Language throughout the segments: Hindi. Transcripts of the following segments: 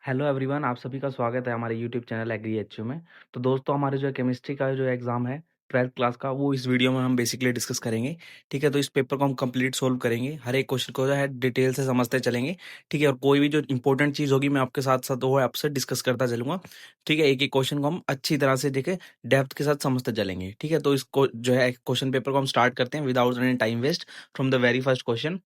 हेलो एवरीवन, आप सभी का स्वागत है हमारे यूट्यूब चैनल एग्री एचयू में। तो दोस्तों, हमारे जो है केमिस्ट्री का जो एग्ज़ाम है 12th क्लास का, वो इस वीडियो में हम बेसिकली डिस्कस करेंगे। ठीक है, तो इस पेपर को हम कंप्लीट सोल्व करेंगे, हर एक क्वेश्चन को जो है डिटेल से समझते चलेंगे। ठीक है, और कोई भी जो इंपॉर्टेंट चीज़ होगी मैं आपके साथ साथ वो आपसे डिस्कस करता चलूंगा। ठीक है, एक एक क्वेश्चन को हम अच्छी तरह से देखे डेप्थ के साथ समझते चलेंगे। ठीक है, तो इसको जो है क्वेश्चन पेपर को हम स्टार्ट करते हैं without any time waste from the very first question.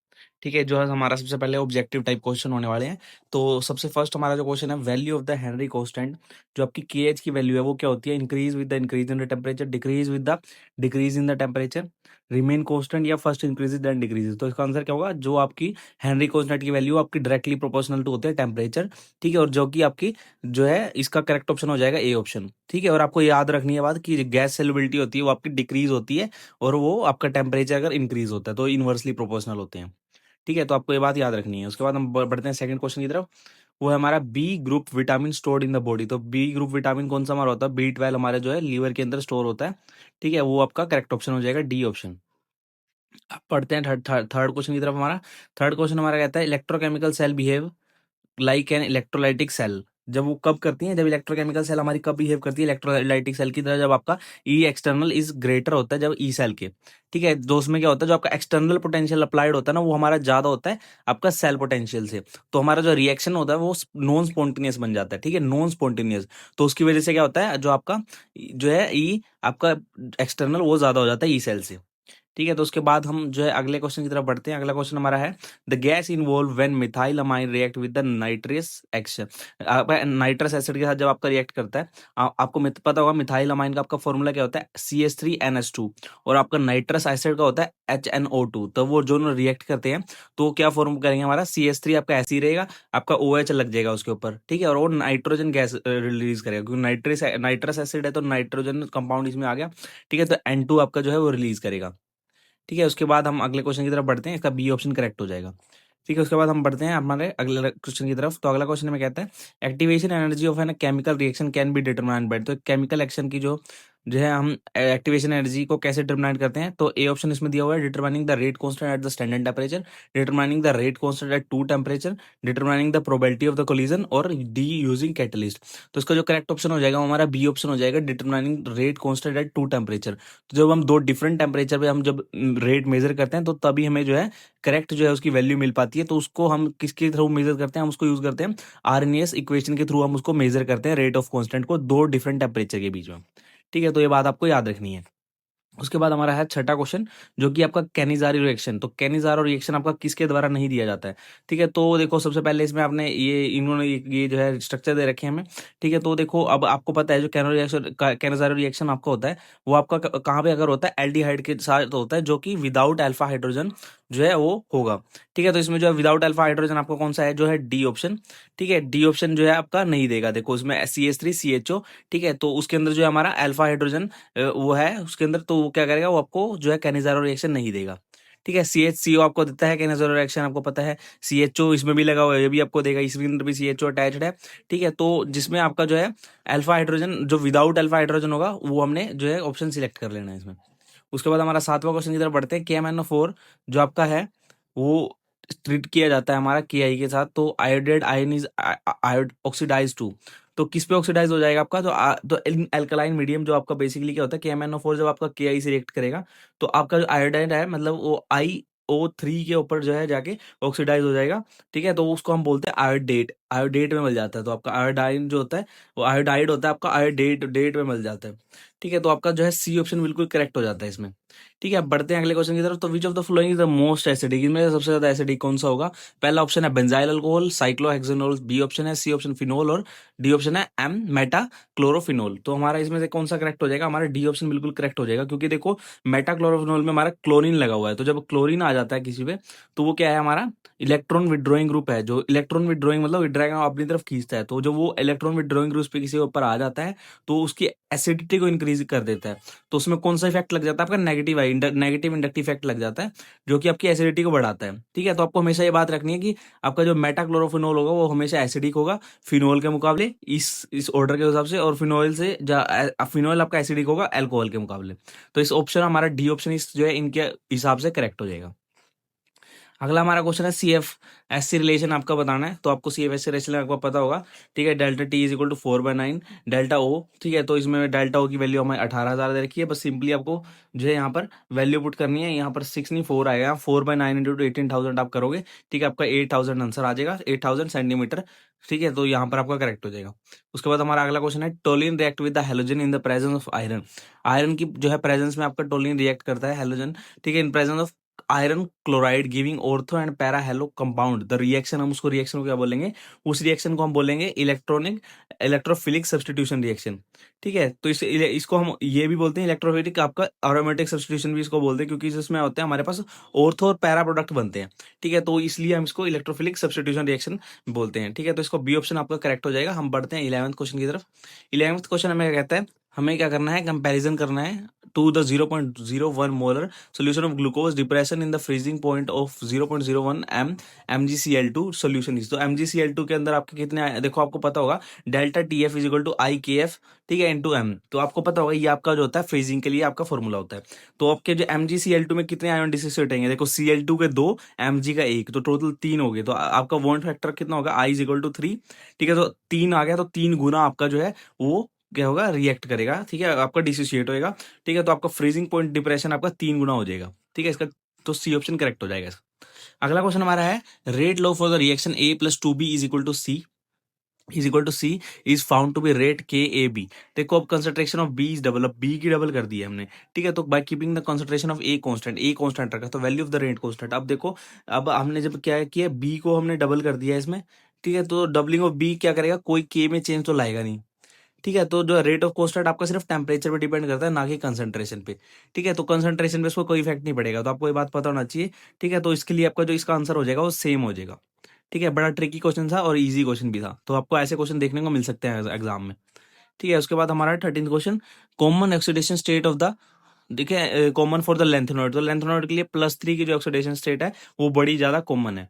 ठीक है, जो है हमारा सबसे पहले ऑब्जेक्टिव टाइप क्वेश्चन होने वाले हैं। तो सबसे फर्स्ट हमारा जो क्वेश्चन है, value of the Henry constant, जो आपकी केएच की वैल्यू है वो क्या होती है? Increase with the increase in the temperature, decrease with the decrease in the temperature, remain constant, या फर्स्ट इंक्रीजेस देन डिक्रीजेस। तो इसका आंसर क्या होगा? जो आपकी हेनरी कांस्टेंट की वैल्यू आपकी डायरेक्टली प्रोपोर्शनल टू होती है टेम्परेचर। ठीक है, और जो कि आपकी जो है इसका करेक्ट ऑप्शन हो जाएगा ए ऑप्शन। ठीक है, और आपको याद रखनी है बात कि गैस सेलुबिलिटी होती है वो आपकी डिक्रीज होती है, और वो आपका टेम्परेचर अगर इंक्रीज होता है तो इनवर्सली प्रोपोर्शनल होते हैं। ठीक है, तो आपको ये बात याद रखनी है। उसके बाद हम बढ़ते हैं सेकंड क्वेश्चन की तरफ। वो है हमारा B group vitamin stored in the body. तो बी ग्रुप विटामिन कौन सा हमारा होता है? B12 हमारे जो है लीवर के अंदर स्टोर होता है। ठीक है, वो आपका करेक्ट ऑप्शन हो जाएगा डी ऑप्शन। अब पढ़ते हैं थर्ड क्वेश्चन की तरफ। हमारा थर्ड क्वेश्चन हमारा कहता है electrochemical cell behave like an electrolytic cell. जब वो कब करती हैं? जब इलेक्ट्रोकेमिकल सेल हमारी कब बिहेव करती है इलेक्ट्रोलाइटिक सेल की तरह? जब आपका ई एक्सटर्नल इज ग्रेटर होता है, जब ई सेल के। ठीक है, तो उसमें क्या होता है, जो आपका एक्सटर्नल पोटेंशियल अप्लाइड होता है ना, वो हमारा ज्यादा होता है आपका सेल पोटेंशियल से। तो हमारा जो रिएक्शन होता है वो नॉन स्पॉन्टेनियस बन जाता है। ठीक है, नॉन स्पॉन्टेनियस। तो उसकी वजह से क्या होता है, जो आपका जो है ई आपका एक्सटर्नल वो ज्यादा हो जाता है ई सेल से। ठीक है, तो उसके बाद हम जो है अगले क्वेश्चन की तरफ बढ़ते हैं। अगला क्वेश्चन हमारा है the gas involve when methyl amine react with the nitrous action. Nitrous acid के साथ जब आपका रिएक्ट करता है, आपको पता होगा मिथाइल अमाइन का आपका फॉर्मूला क्या होता है? CH3NH2। और आपका नाइट्रस एसिड का होता है HNO2। तो वो जो रिएक्ट करते हैं तो क्या फॉर्म करेंगे? हमारा CH3 आपका ऐसे ही रहेगा, आपका OH लग जाएगा उसके ऊपर। ठीक है, और वो नाइट्रोजन गैस रिलीज करेगा, क्योंकि नाइट्रस एसिड है तो नाइट्रोजन कंपाउंड इसमें आ गया। ठीक है, तो N2 आपका जो है वो रिलीज करेगा। ठीक है, उसके बाद हम अगले क्वेश्चन की तरफ बढ़ते हैं, इसका बी ऑप्शन करेक्ट हो जाएगा। ठीक है, उसके बाद हम बढ़ते हैं हमारे अगले क्वेश्चन की तरफ। तो अगला क्वेश्चन में कहता है activation energy of an chemical reaction can be determined by. तो केमिकल एक्शन की जो है हम एक्टिवेशन एनर्जी को कैसे डिटरमाइन करते हैं? तो ए ऑप्शन इसमें दिया हुआ है, determining the rate constant at the standard temperature, determining the rate constant at two temperature, determining the probability of the collision, और डी यूजिंग कैटलिस्ट। तो इसका जो करेक्ट ऑप्शन हो जाएगा वो हमारा बी ऑप्शन हो जाएगा, determining rate constant at two temperature. तो जब हम दो डिफरेंट टेम्परेचर पे हम जब रेट मेजर करते हैं तो तभी हमें जो है करेक्ट जो है उसकी वैल्यू मिल पाती है। तो उसको हम किसके थ्रू मेजर करते हैं? हम उसको यूज करते हैं आरएनएस इक्वेशन के थ्रू, हम उसको मेजर करते हैं रेट ऑफ कांस्टेंट को दो डिफरेंट टेम्परेचर के बीच में। ठीक है, तो ये बात आपको याद रखनी है। उसके बाद हमारा है छठा क्वेश्चन, जो कि आपका कैनिजारो रिएक्शन। तो कैनिजारो रिएक्शन आपका किसके द्वारा नहीं दिया जाता है? ठीक है, तो देखो सबसे पहले इसमें आपने इन्होंने ये जो है स्ट्रक्चर दे रखे हैं हमें। ठीक है, तो देखो अब आपको पता है जो कैनिजारो रिएक्शन आपका होता है वो आपका कहाँ पे अगर होता है? एल्डिहाइड के साथ होता है, जो कि विदाउट अल्फा हाइड्रोजन जो है वो होगा। ठीक है, तो इसमें जो है विदाउट अल्फा हाइड्रोजन आपका कौन सा है? जो है डी ऑप्शन। ठीक है, डी ऑप्शन जो है आपका नहीं देगा। देखो उसमें CH3CHO। ठीक है, तो उसके अंदर जो है हमारा अल्फा हाइड्रोजन वो है उसके अंदर, तो वो क्या करेगा? वो आपको जो है कैनिजारो रिएक्शन नहीं देगा। ठीक है, CHCO आपको देता है कैनिजारो रिएक्शन, आपको पता है। CHO इसमें भी लगा हुआ है, ये भी आपको देगा, इसके अंदर भी CHO अटैच्ड है। ठीक है, तो जिसमें आपका जो है अल्फा हाइड्रोजन, जो विदाउट अल्फा हाइड्रोजन होगा वो हमने जो है ऑप्शन सिलेक्ट कर लेना है इसमें। उसके बाद हमारा सातवां क्वेश्चन की तरफ बढ़ते हैं। KMnO4 जो आपका है वो ट्रीट किया जाता है हमारा KI के साथ, तो iodide ion is iodide oxidise to. तो किस पे ऑक्सीडाइज हो जाएगा आपका? तो अल्कलाइन मीडियम जो आपका बेसिकली क्या होता है, KMnO4 जब आपका KI से रिएक्ट करेगा तो आपका जो आयोडाइड है मतलब वो IO3 के ऊपर जो है जाके ऑक्सीडाइज हो जाएगा। ठीक है, तो उसको हम बोलते हैं आयोडेट। आयोडेट में मिल जाता है, तो आपका आयोडाइन जो होता है वो आयोडाइड होता है, आपका आयोडेट डेट में मिल जाता है। ठीक है, तो आपका जो है सी ऑप्शन बिल्कुल करेक्ट हो जाता है इसमें। ठीक है, अब बढ़ते हैं अगले क्वेश्चन की तरफ। तो विच of the following is the most acidic, इनमें से सबसे ज्यादा एसिडिक कौन सा होगा? पहला ऑप्शन है benzyl alcohol, cyclohexanol, B option है, सी ऑप्शन फिनोल, और डी ऑप्शन है एम मेटा क्लोरोफिनोल। तो हमारा इसमें से कौन सा करेक्ट हो जाएगा? हमारा डी ऑप्शन बिल्कुल करेक्ट हो जाएगा, क्योंकि देखो मेटा क्लोरोफिनोल में हमारा क्लोरीन लगा हुआ है, तो जब क्लोरीन आ जाता है किसी पे तो वो क्या है? हमारा इलेक्ट्रॉन विड्रॉइंग ग्रुप है। जो इलेक्ट्रॉन विड्रॉइंग मतलब विड्रॉइंग अपनी तरफ खींचता है, तो जो वो इलेक्ट्रॉन विड्रॉइंग ग्रुप पे किसी के ऊपर आ जाता है तो उसकी एसिडिटी को इंक्रीज कर देता है। तो उसमें कौन सा इफेक्ट लग जाता है? आपका नेगेटिव नेगेटिव इंडक्टिव इफेक्ट लग जाता है, जो कि आपकी एसिडिटी को बढ़ाता है। ठीक है, तो आपको हमेशा ये बात रखनी है कि आपका जो मेटाक्लोरोफिनोल होगा वो हमेशा एसिडिक होगा फिनोल के मुकाबले, इस ऑर्डर के हिसाब से, और फिनोल से फिनोल आपका एसिडिक होगा अल्कोहल के मुकाबले। तो इस ऑप्शन हमारा डी ऑप्शन इस जो है इनके हिसाब से करेक्ट हो जाएगा। अगला हमारा क्वेश्चन है C F S C relation आपका बताना है। तो आपको C F S C relation आपको पता होगा, ठीक है। Delta T is equal to 4/9 delta O, ठीक है। तो इसमें डेल्टा ओ की वैल्यू हमें 18,000 दे रखी है। बस सिंपली आपको जो है यहाँ पर वैल्यू पुट करनी है। यहाँ पर 6 नहीं 4 आएगा, 4/9 इंटू 18,000 आप करोगे, ठीक है। आपका 8,000 आंसर आ जाएगा, 8,000 सेंटीमीटर, ठीक है। तो यहाँ पर आपका करेक्ट हो जाएगा। उसके बाद हमारा अगला क्वेश्चन है toluene react with the halogen in the presence of iron. Iron की जो है प्रेजेंस में आपका टोलिन रिएक्ट करता है हेलोजन, ठीक है, in presence of iron chloride giving ortho and para hello compound. The reaction, हम उसको रिएक्शन को क्या बोलेंगे, उस रिएक्शन को हम बोलेंगे इलेक्ट्रॉनिक इलेक्ट्रोफिलिक सब्स्टिट्यूशन रिएक्शन, ठीक है। तो इसको हम ये भी बोलते हैं इलेक्ट्रोफिलिक, आपका एरोमेटिक सब्स्टिट्यूशन भी इसको बोलते हैं, क्योंकि इसमें होते हैं हमारे पास ऑर्थो और पैरा प्रोडक्ट बनते हैं, ठीक है। तो इसलिए हम इसको इलेक्ट्रोफिलिक सब्स्टिट्यूशन रिएक्शन बोलते हैं, ठीक है। तो इसको बी ऑप्शन आपका करेक्ट हो जाएगा। हम बढ़ते हैं 11th क्वेश्चन की तरफ। 11th क्वेश्चन हमें क्या कहता है, हमें क्या करना है, कंपैरिजन करना है to the 0.01 molar solution of glucose depression in the freezing point of 0.01 m MgCl2 solution is। तो MgCl2 के अंदर आपके कितने देखो आपको पता होगा delta T F is equal to i K F, ठीक है, इनटू एम। तो आपको पता होगा ये आपका जो होता है फ्रीजिंग के लिए आपका फॉर्मूला होता है। तो आपके जो MgCl2 में कितने आयन डिसोसिएट होंगे, देखो Cl2 के 2, Mg का 1, तो टोटल 3 हो गए। तो आपका बॉन्ड फैक्टर कितना होगा, I इज इक्वल टू 3, ठीक है। तो 3 आ गया, तो 3 गुना आपका जो है वो क्या होगा, रिएक्ट करेगा, ठीक है, आपका डिसोसिएट होएगा, ठीक है। तो आपका फ्रीजिंग पॉइंट डिप्रेशन आपका 3 गुना हो जाएगा, ठीक है। इसका तो सी ऑप्शन करेक्ट हो जाएगा इसका। अगला क्वेश्चन हमारा है rate law for the reaction A plus two B is equal to C is found to be rate K A B. देखो अब concentration of B is double, अब बी की डबल कर दी है हमने, ठीक है। तो by keeping the concentration of A constant रखा, तो value of the rate constant. अब देखो अब हमने जब क्या किया, बी को हमने डबल कर दिया इसमें, ठीक है। तो डबलिंग ऑफ बी क्या करेगा, कोई के में चेंज तो लाएगा नहीं, ठीक है। तो जो रेट ऑफ कांस्टेंट आपका सिर्फ टेम्परेचर पे डिपेंड करता है, ना कि कंसंट्रेशन पे, ठीक है। तो कंसंट्रेशन पे इसको कोई इफेक्ट नहीं पड़ेगा, तो आपको ये बात पता होना चाहिए, ठीक है। तो इसके लिए आपका जो इसका आंसर हो जाएगा वो सेम हो जाएगा, ठीक है। बड़ा ट्रिकी क्वेश्चन था और इजी क्वेश्चन भी था, तो आपको ऐसे क्वेश्चन देखने को मिल सकते हैं एग्जाम में, ठीक है। उसके बाद हमारा 13th question, common oxidation state of the, देखिए कॉमन फॉर द लेंथेनॉइड। तो लेंथेनॉइड के लिए +3 की जो ऑक्सीडेशन स्टेट है वो बड़ी ज्यादा कॉमन है,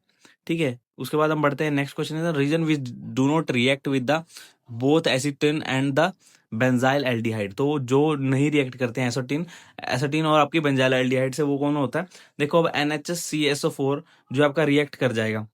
ठीक है। उसके बाद हम बढ़ते हैं नेक्स्ट क्वेश्चन है, reagent which do not react with the both acetone and the benzyl aldehyde. तो जो नहीं रिएक्ट करते हैं एसिटिन एसिटिन और आपकी बेंजाइल एल्डिहाइड से, वो कौन होता है, देखो अब NHCSO4 जो आपका रिएक्ट कर जाएगा,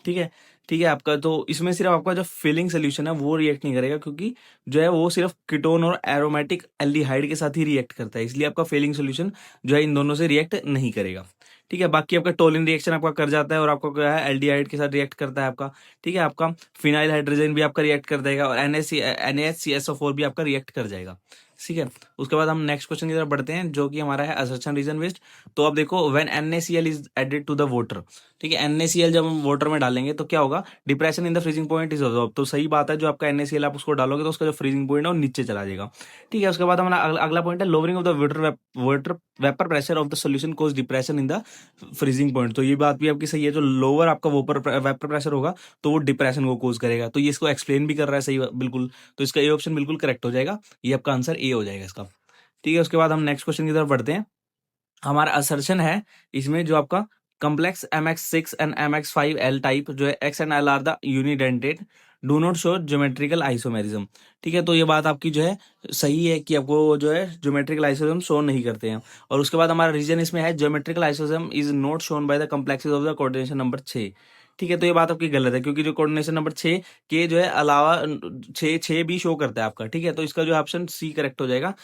ठीक है, ठीक है। आपका तो इसमें सिर्फ आपका जो फिलिंग सोल्यूशन है वो रिएक्ट नहीं करेगा, क्योंकि जो है वो सिर्फ कीटोन और एरोमेटिक एल्डिहाइड के साथ ही रिएक्ट करता है, इसलिए आपका फिलिंग सोल्यूशन जो है इन दोनों से रिएक्ट नहीं करेगा, ठीक है। बाकी आपका टोलिन रिएक्शन आपका कर जाता है और आपका क्या है एल्डिहाइड के साथ रिएक्ट करता है आपका, ठीक है। आपका फिनाइल हाइड्रोजन भी आपका रिएक्ट कर देगा और NaCSO4 भी आपका रिएक्ट कर जाएगा, ठीक है। उसके बाद हम नेक्स्ट क्वेश्चन की तरफ बढ़ते हैं, जो कि हमारा है असर्शन रीजन वेस्ट। तो अब देखो when NaCl is added to the water, ठीक है, NaCl जब हम वाटर में डालेंगे तो क्या होगा, depression in the freezing point is absorb. तो सही बात है, जो आपका NaCl आप उसको डालोगे तो उसका जो फ्रीजिंग पॉइंट है वो नीचे चला जाएगा, ठीक है। उसके बाद हमारा अगला पॉइंट है lowering of the water vapour pressure of the solution cause depression in the freezing point. तो ये बात भी आपकी सही है, जो लोअर आपका वेपर प्रेशर होगा तो वो डिप्रेशन को कोज करेगा। तो ये इसको एक्सप्लेन भी कर रहा है सही बिल्कुल, तो इसका ए ऑप्शन बिल्कुल करेक्ट हो जाएगा, ये आपका आंसर ए हो जाएगा इसका, ठीक है। उसके बाद हम नेक्स्ट क्वेश्चन की तरफ बढ़ते हैं। हमारा असर्शन है इसमें जो आपका complex MX6 and MX5L type जो है X and L are the unidentate do not show geometrical isomerism, ठीक है। तो ये बात आपकी जो है सही है कि आपको जो है ज्योमेट्रिकल आइसोमेरिज्म शो नहीं करते हैं। और उसके बाद हमारा रीजन इसमें है geometrical isomerism is not shown by the complexes of the coordination number 6, ठीक है। तो ये बात आपकी गलत है, क्योंकि जो कोऑर्डिनेशन नंबर 6 के जो है अलावा 6 भी शो करता है आपका, ठीक है। तो इसका जो ऑप्शन सी करेक्ट हो जाएगा,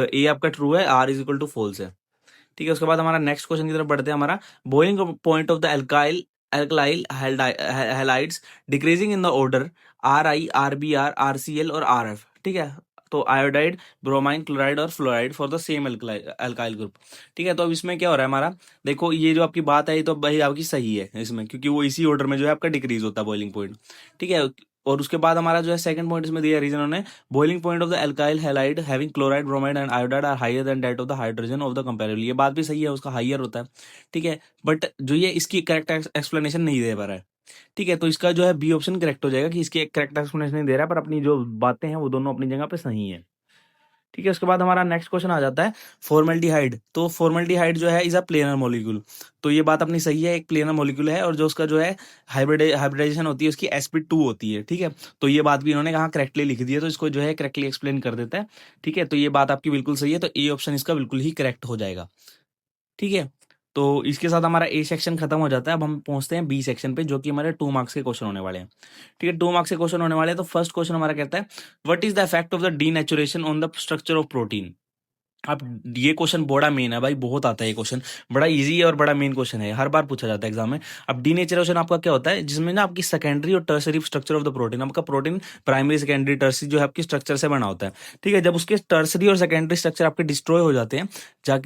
ए आपका ट्रू है, R is equal to false है, ठीक है। उसके बाद हमारा नेक्स्ट क्वेश्चन की तरफ बढ़ते हैं। हमारा boiling point of the alkyl halides decreasing in the order RI RBr RCl और RF, ठीक है। तो आयोडाइड ब्रोमाइन क्लोराइड और fluoride for the same alkyl group, ठीक है। तो अब इसमें क्या हो रहा है हमारा, देखो ये जो आपकी बात है ये तो भाई आपकी सही है इसमें, क्योंकि वो इसी ऑर्डर में जो है आपका डिक्रीज होता है बॉइलिंग पॉइंट, ठीक है। और उसके बाद हमारा जो है सेकंड पॉइंट इसमें दिया रीजन उन्होंने, boiling point of the alkyl halide having chloride bromide and iodide are higher than that of the hydrogen of the comparable। ये बात भी सही है, उसका हाइयर होता है, ठीक है। बट जो ये इसकी करेक्ट एक्सप्लेनेशन नहीं दे पा रहा है, ठीक है। तो इसका जो है बी ऑप्शन करेक्ट हो जाएगा कि इसकी करेक्ट एक्सप्लेनेशन नहीं दे रहा है, पर अपनी जो बातें हैं वो दोनों अपनी जगह पे सही है, ठीक है। उसके बाद हमारा नेक्स्ट क्वेश्चन आ जाता है फॉर्मल्डिहाइड। तो फॉर्मल्डिहाइड जो है इज अ प्लेनर मॉलिक्यूल। तो ये बात अपनी सही है, एक प्लेनर मॉलिक्यूल है और जो उसका जो है हाइब्रिडाइजेशन होती है उसकी sp2 होती है, ठीक है। तो ये बात भी इन्होंने कहा करेक्टली लिख दी है, तो इसको जो है करेक्टली एक्सप्लेन कर देता है, ठीक है। तो ये बात आपकी बिल्कुल सही है, तो ए ऑप्शन इसका बिल्कुल ही करेक्ट हो जाएगा, ठीक है। तो इसके साथ हमारा ए सेक्शन खत्म हो जाता है। अब हम पहुंचते हैं बी सेक्शन पे, जो कि हमारे 2 मार्क्स के क्वेश्चन होने वाले हैं। ठीक है, 2 मार्क्स के क्वेश्चन होने वाले हैं। तो फर्स्ट क्वेश्चन हमारा कहता है, what is the effect of the denaturation on the structure of protein. अब ये क्वेश्चन बड़ा मेन है भाई, बहुत आता है ये क्वेश्चन, बड़ा इजी है और बड़ा मेन क्वेश्चन है, हर बार पूछा जाता है एग्जाम में। अब डीनेचरेशन आपका क्या होता है, जिसमें ना आपकी सेकेंडरी और tertiary structure of the protein, आपका प्रोटीन प्राइमरी सेकेंडरी टर्सरी जो है आपकी स्ट्रक्चर से बना होता है। ठीक है, जब उसके टर्सरी और सेकेंडरी स्ट्रक्चर आपके डिस्ट्रॉय हो जाते हैं,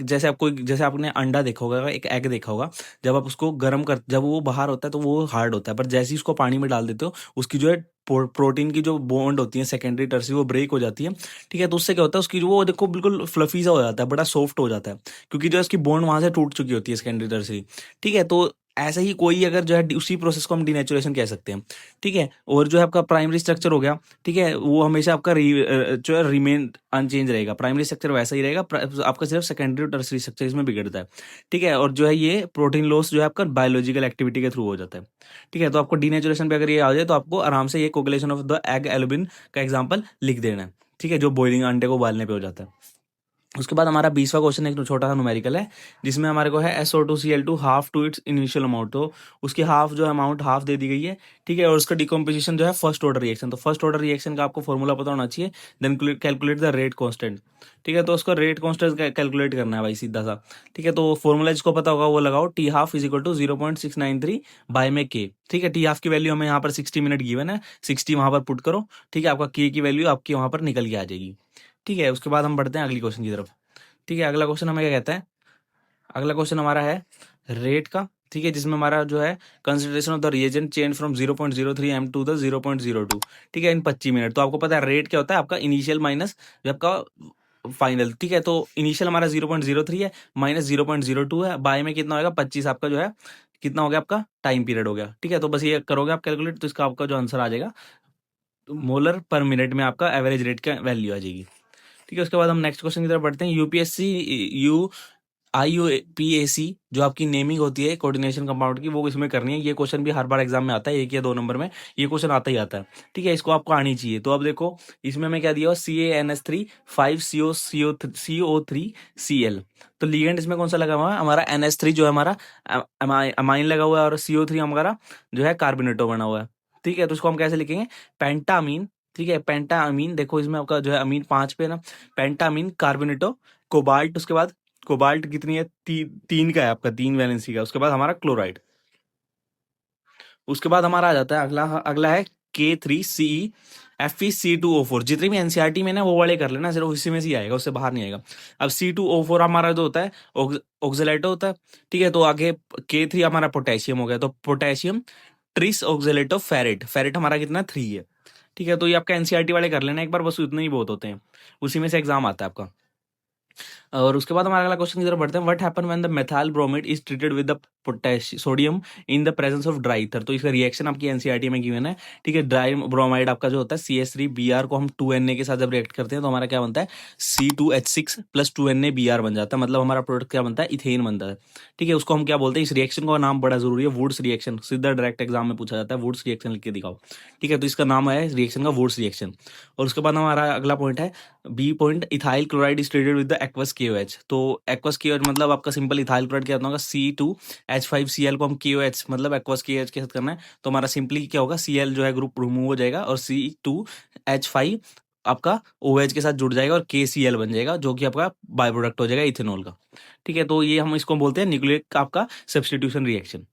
जैसे आपने अंडा देखा होगा, एक एग देखा होगा, जब आप उसको गर्म कर, जब वो बाहर होता है तो वो हार्ड होता है, पर जैसे ही उसको पानी में डाल देते हो, उसकी जो है प्रोटीन की जो बॉन्ड होती है सेकेंडरी टर्सरी, वो ब्रेक हो जाती है। ठीक है, तो उससे क्या होता है, उसकी जो वो देखो बिल्कुल फ्लफी सा हो जाता है, बड़ा सॉफ्ट हो जाता है, क्योंकि जो है उसकी बॉन्ड वहां से टूट चुकी होती है सेकेंडरी टर्सरी। ठीक है, तो ऐसे ही कोई अगर जो है उसी प्रोसेस को हम डीनेचुरेशन कह सकते हैं। ठीक है, और जो है आपका प्राइमरी स्ट्रक्चर हो गया, ठीक है, वो हमेशा आपका जो है रिमेन अनचेंज रहेगा, प्राइमरी स्ट्रक्चर वैसा ही रहेगा, आपका सिर्फ सेकेंडरी और टर्सरी स्ट्रक्चर इसमें बिगड़ता है। ठीक है, और जो है ये प्रोटीन लॉस जो है आपका बायोलॉजिकल एक्टिविटी के थ्रू हो जाता है। ठीक है, तो आपको डीनेचुरेशन पे अगर ये आ जाए तो आपको आराम से ये coagulation of the egg albumin का एग्जांपल लिख देना है। ठीक है, जो बॉइलिंग अंडे को उबालने पे हो जाता है। उसके बाद हमारा 20वां क्वेश्चन एक छोटा सा न्यूमेरिकल है, जिसमें हमारे को है SO2Cl2 half to its initial amount, तो उसकी हाफ जो अमाउंट हाफ दे दी गई है। ठीक है, और उसका डिकम्पोजिशन जो है फर्स्ट ऑर्डर रिएक्शन, तो फर्स्ट ऑर्डर रिएक्शन का आपको फॉर्मूला पता होना चाहिए, then calculate the rate constant. ठीक है, तो उसको रेट कांस्टेंट कैलकुलेट करना है भाई, सीधा सा। ठीक है, तो फॉर्मूला जिसको पता होगा वो लगाओ, T half is equal to 0.693 by में के। ठीक है, टी हाफ की वैल्यू हमें यहाँ पर 60 मिनट गिवन है, 60 वहां पर पुट करो। ठीक है, आपका के की वैल्यू आपकी वहां पर निकल के आ जाएगी। ठीक है, उसके बाद हम बढ़ते हैं अगली क्वेश्चन की तरफ। ठीक है, अगला क्वेश्चन हमें क्या कहता है, अगला क्वेश्चन हमारा है रेट का। ठीक है, जिसमें हमारा जो है concentration of the reagent change from 0.03 M to the 0.02। ठीक है, इन 25 मिनट। तो आपको पता है रेट क्या होता है, आपका इनिशियल माइनस जो आपका फाइनल। ठीक है, तो इनिशियल हमारा 0.03 है, माइनस 0.02 है, बाय में कितना होगा 25, आपका जो है कितना हो गया, आपका टाइम पीरियड हो गया। ठीक है, तो बस ये करोगे आप कैलकुलेट, तो इसका आपका जो आंसर आ जाएगा, तो मोलर पर मिनट में आपका एवरेज रेट का वैल्यू आ जाएगी। ठीक है, उसके बाद हम नेक्स्ट क्वेश्चन की तरफ बढ़ते हैं। यूपीएससी यू IUPAC जो आपकी नेमिंग होती है कोऑर्डिनेशन कंपाउंड की, वो इसमें करनी है। ये क्वेश्चन भी हर बार एग्जाम में आता है, 1 या 2 नंबर में ये क्वेश्चन आता ही आता है। ठीक है, इसको आपको आनी चाहिए। तो अब देखो इसमें मैं क्या दिया हुआ, CaNH3 5CO3Cl। तो लिगेंड इसमें कौन सा लगा हुआ है, हमारा NH3 जो है हमारा अमाइन लगा हुआ है, और CO3 हमारा जो है कार्बोनेटो बना हुआ है। ठीक है, तो इसको हम कैसे लिखेंगे, पेंटामीन। ठीक है, पेंटामीन, देखो इसमें आपका जो है अमीन 5 पे ना, पेंटामीन कार्बोनेटो कोबाल्ट, उसके बाद कोबाल्ट कितनी है, 3 का है आपका, 3 वैलेंसी का। उसके बाद हमारा क्लोराइड। उसके बाद हमारा आ जाता है अगला, अगला है K3CE Fe2O4। जितने भी एनसीईआरटी में ना वो वाले कर लेना, सिर्फ इसी में से ही आएगा, उससे बाहर नहीं आएगा। अब C2O4 हमारा जो होता है ऑक्जेलेटो होता है। ठीक है, तो आगे K3 हमारा पोटेशियम हो गया, तो potassium tris oxalato ferrate, ferrate हमारा कितना 3 है। ठीक है, तो ये आपका एनसीईआरटी वाले कर लेना एक बार, बस उतने ही बहुत होते हैं, उसी में से एग्जाम आता है आपका। और उसके बाद हमारा अगला क्वेश्चन की तरफ बढ़ते हैं। What happen when the methyl bromide is treated with the potassium sodium in the presence of dry ether. तो इसका रिएक्शन आपकी एनसीईआरटी में गिवन है। ठीक है, ड्राई ब्रोमाइड आपका जो होता है CH3Br को हम 2Na के साथ जब रिएक्ट करते हैं तो हमारा क्या बनता है, C2H6 प्लस 2NaBr बन जाता है, मतलब हमारा प्रोडक्ट क्या बनता है, इथेन बनता है। ठीक है, उसको हम क्या बोलते हैं, इस रिएक्शन का नाम बड़ा जरूरी है, वुड्स रिएक्शन। सीधा डायरेक्ट एग्जाम में पूछा जाता है, वुड्स रिएक्शन लिख के दिखाओ। ठीक है, तो इसका नाम है रिएक्शन का वुड्स रिएक्शन। और उसके बाद हमारा अगला पॉइंट है B point, ethyl chloride is treated with the aqueous KOH। तो एक्वस KOH मतलब आपका सिंपल इथाइल क्लोराइड क्या होगा, C2H5Cl को हम KOH मतलब एक्वस KOH के साथ करना है, तो हमारा सिंपली क्या होगा, Cl जो है ग्रुप रिमूव हो जाएगा, और C2H5 आपका OH के साथ जुड़ जाएगा, और KCl बन जाएगा, जो कि आपका बाय प्रोडक्ट हो जाएगा इथेनॉल का। ठीक है, तो ये हम इसको बोलते हैं न्यूक्लिक आपका सब्सटीट्यूशन रिएक्शन।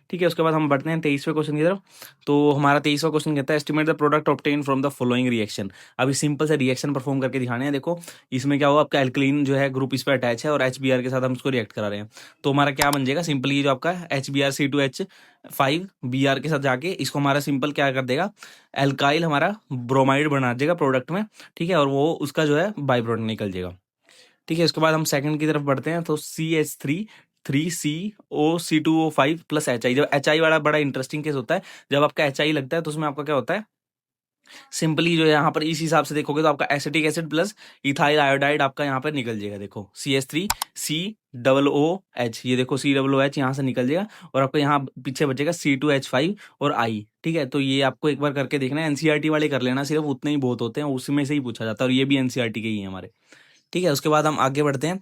ठीक है, उसके बाद हम बढ़ते हैं 23वें क्वेश्चन की तरफ। तो हमारा 23वां क्वेश्चन कहता है estimate the product obtain from the following reaction. अभी सिंपल से रिएक्शन परफॉर्म करके दिखाने हैं। देखो इसमें क्या हुआ, आपका एल्कलीन जो है ग्रुप इस पर अटैच है, और HBr के साथ हम इसको रिएक्ट करा रहे हैं। तो हमारा क्या बन जाएगा, सिंपली जो आपका HBr C2H5Br के साथ जाके इसको हमारा सिंपल क्या कर देगा, एल्काइल हमारा ब्रोमाइड बना देगा प्रोडक्ट में। ठीक है, और वो उसका जो है बाई प्रोडक्ट निकल जाएगा। ठीक है, उसके बाद हम सेकंड की तरफ बढ़ते हैं। तो CH3 3CO C2O5 plus HI। जब HI वाला बड़ा इंटरेस्टिंग केस होता है, जब आपका HI लगता है तो उसमें आपका क्या होता है, सिंपली जो है यहाँ पर इस हिसाब से देखोगे तो आपका acetic acid plus ethyl iodide आपका यहाँ पर निकल जाएगा। देखो CH3COOH, ये देखो COOH यहाँ से निकल जाएगा, और आपको यहाँ पीछे बचेगा C2H5 और I। ठीक है, तो ये आपको एक बार करके देखना है, एनसीईआरटी वाले कर लेना, सिर्फ उतने ही बहुत होते हैं, उसमें से ही पूछा जाता है, और ये भी एनसीईआरटी के ही है हमारे। ठीक है, उसके बाद हम आगे बढ़ते हैं।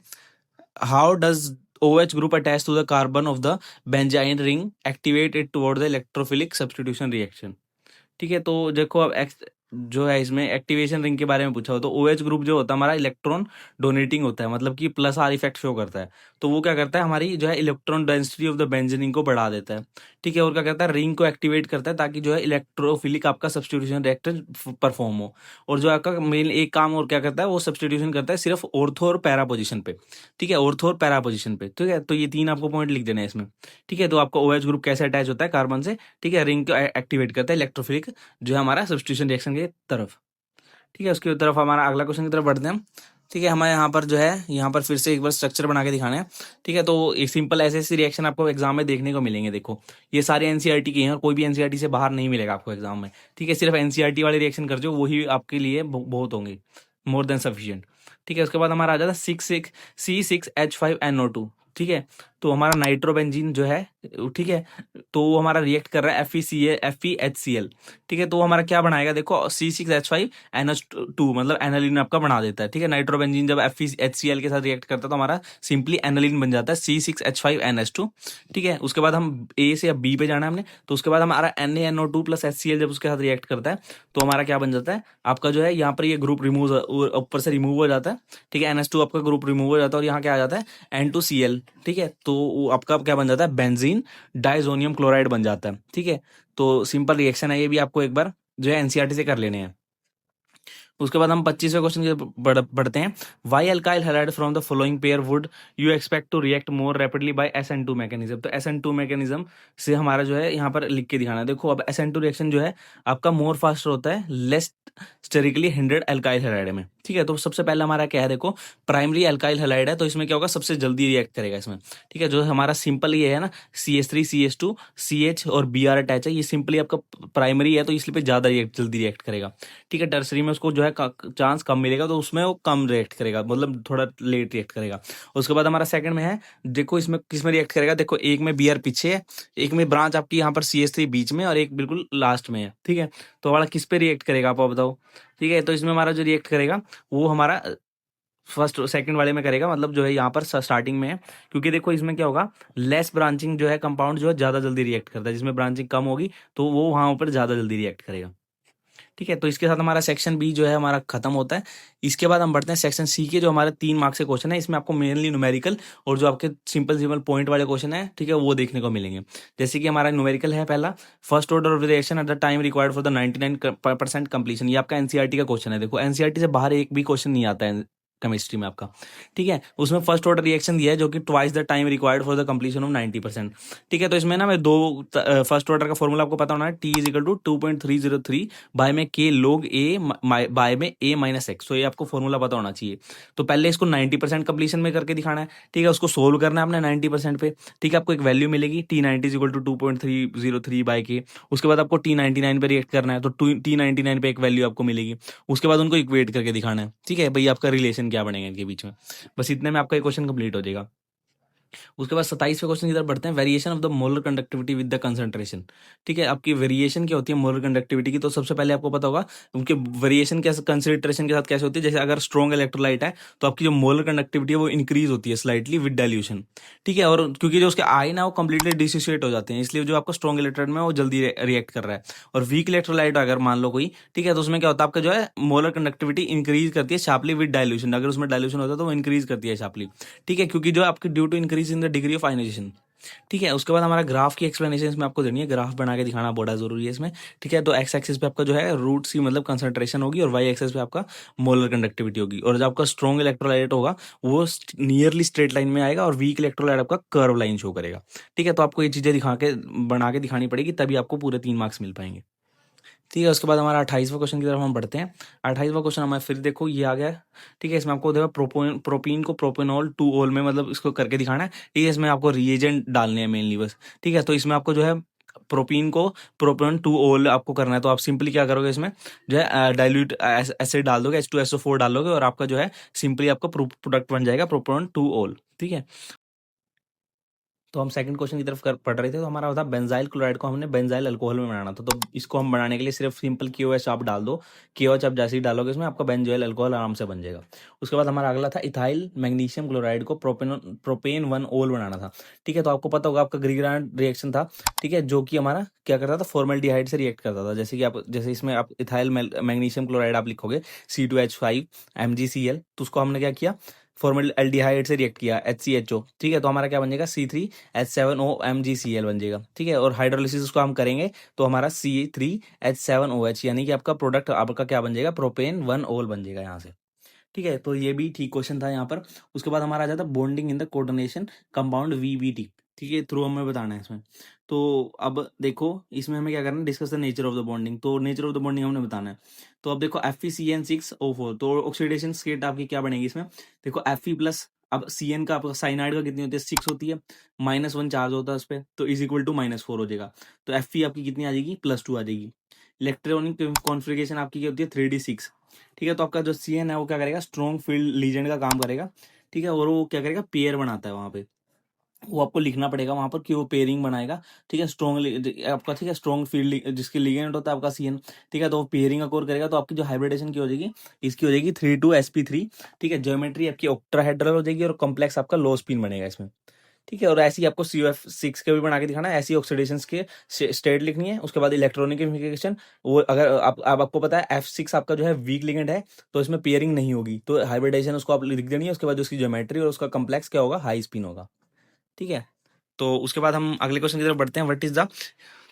How does OH group attached to the carbon of the benzyne ring activate it toward the electrophilic substitution reaction. ठीक है, तो देखो अब जो है इसमें एक्टिवेशन रिंग के बारे में पूछा हो तो OH ग्रुप जो होता है हमारा इलेक्ट्रॉन डोनेटिंग होता है, मतलब कि प्लस आर इफेक्ट शो करता है। तो वो क्या करता है, हमारी जो है electron density of the benzene ring को बढ़ा देता है। ठीक है, और क्या करता है, रिंग को एक्टिवेट करता है ताकि जो है इलेक्ट्रोफिलिक आपका सब्स्टिट्यूशन रिएक्शन परफॉर्म हो। और जो आपका मेन एक काम और क्या करता है, वो सब्स्टिट्यूशन करता है सिर्फ ऑर्थो और पैरा पोजिशन पे। ठीक है, ऑर्थो और पैरा पोजिशन पे। ठीक है, तो ये 3 आपको पॉइंट लिख देने हैं इसमें। ठीक है, तो आपका OH ग्रुप कैसे अटैच होता है कार्बन से, ठीक है, रिंग को एक्टिवेट करता है इलेक्ट्रोफिलिक जो है हमारा सब्स्टिट्यूशन रिएक्शन की तरफ। ठीक है, उसकी तरफ हमारा अगला क्वेश्चन की तरफ बढ़ते हैं हम। ठीक है, हमें यहाँ पर जो है यहाँ पर फिर से एक बार स्ट्रक्चर बना के दिखाना है। ठीक है, तो एक सिंपल ऐसे रिएक्शन आपको एग्जाम में देखने को मिलेंगे। देखो ये सारे एनसीईआरटी के हैं और कोई भी एनसीईआरटी से बाहर नहीं मिलेगा आपको एग्जाम में। ठीक है, सिर्फ एनसीईआरटी वाले रिएक्शन कर जो वही आपके लिए बहुत होंगे, मोर देन सफिशियंट। ठीक है, उसके बाद हमारा आ जाता है C6H5NO2। ठीक है, तो हमारा नाइट्रोबेंजीन जो है, ठीक है, तो वो हमारा रिएक्ट कर रहा है FeHCl। ठीक है, तो वो हमारा क्या बनाएगा, देखो C6H5NH2 मतलब एनालिन आपका बना देता है। ठीक है, नाइट्रोबेंजीन जब FeHCl के साथ रिएक्ट करता है तो हमारा सिंपली एनालिन बन जाता है C6H5NH2। ठीक है, उसके बाद हम ए से अब बी पे जाना है हमने, तो उसके बाद हमारा NaNO2 प्लस HCl जब उसके साथ रिएक्ट करता है तो हमारा क्या बन जाता है, आपका जो है यहाँ पर ये ग्रुप रिमूव ऊपर से रिमूव हो जाता है। ठीक है, NH2 आपका ग्रुप रिमूव हो जाता है और यहाँ क्या आ जाता है N2Cl। ठीक है, तो वो आपका क्या बन जाता है, बेंजीन डाइजोनियम क्लोराइड बन जाता है। ठीक है, तो सिंपल रिएक्शन है, ये भी आपको एक बार जो है एनसीईआरटी से कर लेने हैं। उसके बाद हम 25वें क्वेश्चन के बढ़ते हैं। Why alkyl halide from the following pair would you expect to react more rapidly by SN2 mechanism. तो SN2 मैकेनिज्म से हमारा जो है यहाँ पर लिख के दिखाना है। देखो अब SN2 रिएक्शन जो है आपका मोर फास्ट होता है लेस स्टेरिकली हिंड्रेड अल्काइल हैलाइड में। ठीक है, तो सबसे पहले हमारा क्या है, देखो प्राइमरी अल्काइल हैलाइड है तो इसमें क्या होगा, सबसे जल्दी रिएक्ट करेगा इसमें। ठीक है, जो हमारा सिंपल ये है ना CH3 CH2 CH और Br अटैच है, ये सिंपली आपका प्राइमरी है तो इसलिए ज्यादा जल्दी रिएक्ट करेगा। ठीक है, टर्सरी में उसको जो है चांस कम मिलेगा तो उसमें वो कम रिएक्ट करेगा, मतलब थोड़ा लेट रिएक्ट करेगा। उसके बाद हमारा सेकंड में है, देखो इसमें किस में रिएक्ट करेगा, देखो एक में Br पीछे है, एक में ब्रांच आपकी यहाँ पर CH3 बीच में और एक बिल्कुल लास्ट में है। ठीक है, तो हमारा किस पे रिएक्ट करेगा आप बताओ। ठीक है, तो इसमें हमारा जो रिएक्ट करेगा वो हमारा फर्स्ट सेकंड वाले में करेगा, मतलब जो है यहाँ पर स्टार्टिंग में है, क्योंकि देखो इसमें क्या होगा, लेस ब्रांचिंग जो है कंपाउंड जो है ज्यादा जल्दी रिएक्ट करता है, जिसमें ब्रांचिंग कम होगी तो वो वहां ऊपर ज्यादा जल्दी रिएक्ट करेगा। ठीक है, तो इसके साथ हमारा सेक्शन बी जो है हमारा खत्म होता है। इसके बाद हम बढ़ते हैं सेक्शन सी के, जो हमारे 3 मार्क्स के क्वेश्चन है। इसमें आपको मेनली न्यूमेरिकल और जो आपके सिंपल सिंपल पॉइंट वाले क्वेश्चन है, ठीक है, वो देखने को मिलेंगे। जैसे कि हमारा न्यूमेरिकल है पहला, first order of reaction at the time required for the 99% completion. ये आपका एनसीईआरटी का क्वेश्चन है। देखो एनसीईआरटी से बाहर एक भी क्वेश्चन नहीं आता है केमिस्ट्री में आपका। ठीक है, उसमें फर्स्ट ऑर्डर रिएक्शन दिया है जो कि twice the time required for the completion of 90%। ठीक है, तो इसमें ना मैं दो फर्स्ट ऑर्डर का फॉर्मूला आपको पता होना है, T = 2.303 बाय में K log A बाय में A - x। तो ये आपको फॉर्मूला पता होना चाहिए। तो पहले इसको 90% कंप्लीशन में करके दिखाना है। ठीक है, उसको सोल्व करना है आपने 90% पे। ठीक है, आपको एक वैल्यू मिलेगी T90 = 2.303 बाय K। उसके बाद आपको T99 पे रिएक्ट करना है तो T99 पे एक वैल्यू आपको मिलेगी। उसके बाद उनको इक्वेट करके दिखाना है। ठीक है भाई, आपका रिलेशन क्या बनेगा इनके बीच में, बस इतने में आपका क्वेश्चन कंप्लीट हो जाएगा। उसके बाद 27वें क्वेश्चन की तरफ बढ़ते हैं, variation of the molar conductivity with the concentration. ठीक है, आपकी वेरिएशन क्या होती है मोलर कंडक्टिविटी की, तो सबसे पहले आपको पता होगा उनके वेरिएशन कैसे कंसंट्रेशन के साथ कैसे होती है। जैसे अगर स्ट्रॉन्ग इलेक्ट्रोलाइट है तो आपकी जो मोलर कंडक्टिविटी है वो इंक्रीज होती है स्लाइटली विद डाइल्यूशन। ठीक है, और क्योंकि जो उसके आयन है वो कंप्लीटली डिसोसिएट हो जाते हैं, इसलिए जो आपका स्ट्रॉन्ग इलेक्ट्रोलाइट में वो जल्दी रिएक्ट कर रहा है। और वीक इलेक्ट्रोलाइट अगर मान लो कोई, ठीक है, तो उसमें क्या होता है, आपका जो है मोलर कंडक्टिविटी इंक्रीज करती है शार्पली विद डाइल्यूशन। अगर उसमें डाइल्यूशन होता है तो वो इंक्रीज करती है शार्पली। ठीक है, क्योंकि जो आपकी due to increase in the degree of ionization. ठीक है, उसके बाद हमारा ग्राफ की एक्सप्लेनेशन इसमें आपको देनी है, ग्राफ बना के दिखाना बड़ा जरूरी है इसमें। ठीक है, तो एक्स एक्सिस पे आपका जो है रूट सी मतलब कंसंट्रेशन होगी और वाई एक्सिस पे आपका मोलर कंडक्टिविटी होगी। और जो आपका स्ट्रॉन्ग इलेक्ट्रोलाइट होगा वो नियरली स्ट्रेट लाइन में आएगा और वीक इलेक्ट्रोलाइट आपका कर्व लाइन शो करेगा। ठीक है, तो आपको ये चीजें दिखा के बना के दिखानी पड़ेगी, तभी आपको पूरे 3 मार्क्स मिल पाएंगे। ठीक है, उसके बाद हमारा 28वां क्वेश्चन की तरफ हम बढ़ते हैं। 28वां क्वेश्चन हमारे फिर देखो ये आ गया है। ठीक है, इसमें आपको देखो प्रोपीन को प्रोपेनॉल 2 ओल में मतलब इसको करके दिखाना है। ठीक है, इसमें आपको रिएजेंट डालने हैं मेनली बस। ठीक है, तो इसमें आपको जो है प्रोपीन को प्रोपेन 2 ओल आपको करना है, तो आप सिंपली क्या करोगे, इसमें जो है डाइल्यूट एसिड डाल दोगे, H2SO4 डालोगे और आपका जो है सिंपली आपका प्रोडक्ट बन जाएगा प्रोपेन 2 ओल। ठीक है, तो हम सेकंड क्वेश्चन की तरफ पढ़ रहे थे, तो हमारा होता बेंजाइल क्लोराइड को हमने बेंजाइल अल्कोहल में बनाना था। तो इसको हम बनाने के लिए सिर्फ सिंपल KOH आप डाल दो, KOH आप जैसे ही डालोगे इसमें आपका बेंजोइल अल्कोहल आराम से बन जाएगा। उसके बाद हमारा अगला था इथाइल मैग्नीशियम क्लोराइड को प्रोपेन 1 ओल बनाना था। ठीक है, तो आपको पता होगा आपका ग्रीग्रांड रिएक्शन था। ठीक है, जो कि हमारा क्या करता था, फॉर्मेल्डिहाइड से रिएक्ट करता था। जैसे कि आप जैसे इसमें आप इथाइल मैग्नीशियम क्लोराइड आप लिखोगे C2H5 MgCl, तो उसको हमने क्या किया, फॉर्मल एल्डिहाइड से रिएक्ट किया HCHO। ठीक है, तो हमारा क्या बन जाएगा C3H7O MgCl बन जाएगा। ठीक है, और हाइड्रोलिसिस उसको हम करेंगे तो हमारा C3H7OH यानी कि आपका प्रोडक्ट आपका क्या बन जाएगा, प्रोपेन 1 ओल बन जाएगा यहाँ से। ठीक है, तो ये भी ठीक क्वेश्चन था यहाँ पर। उसके बाद हमारा आ जाता bonding in the coordination compound VBT। ठीक है, थ्रू हमें बताना है इसमें। तो अब देखो इसमें हमें क्या करना है, discuss the nature of the bonding. तो नेचर ऑफ द बॉन्डिंग हमने बताना है। तो अब देखो FeCN6O4, तो ऑक्सीडेशन स्टेट आपकी क्या बनेगी इसमें, देखो Fe प्लस, अब CN का आपका साइनाइड का कितनी होती है, 6 होती है, -1 चार्ज होता है उस पर, तो इज इक्वल टू -4 हो जाएगा। तो Fe आपकी कितनी आ जाएगी, +2 आ जाएगी। इलेक्ट्रॉनिक कॉन्फ़िगरेशन आपकी क्या होती है, 3D6। ठीक है, तो आपका जो CN है वो क्या करेगा, स्ट्रॉन्ग फील्ड लीजेंड का काम करेगा। ठीक है, और वो क्या करेगा, पेयर बनाता है वहाँ पे, वो आपको लिखना पड़ेगा वहां पर कि वो पेयरिंग बनाएगा। ठीक है, स्ट्रॉन्ग आपका, ठीक है, स्ट्रॉन्ग फील्ड जिसकी लिगेंड होता है आपका CN। ठीक है, तो वो पेयरिंग अकोर करेगा, तो आपकी जो हाइब्रिडेशन की हो जाएगी, इसकी हो जाएगी 3,2sp3। ठीक है, ज्योमेट्री आपकी ऑक्टाहेड्रल हो जाएगी और कॉम्प्लेक्स आपका लो स्पिन बनेगा इसमें। ठीक है, और ऐसी आपको COF6 के भी बना के दिखाना है, ऐसी ऑक्सीडेशन के स्टेट लिखनी है। उसके बाद इलेक्ट्रॉनिक केमिफिकेशन, वो अगर आपको पता है F6 आपका जो है वीक लिगेंड है, तो इसमें पेयरिंग नहीं होगी, तो हाइब्रिडेशन उसको आप लिख देनी है। उसके बाद उसकी ज्योमेट्री और उसका कॉम्प्लेक्स क्या होगा, हाई स्पिन होगा। ठीक है, तो उसके बाद हम अगले क्वेश्चन की तरफ बढ़ते हैं। What is the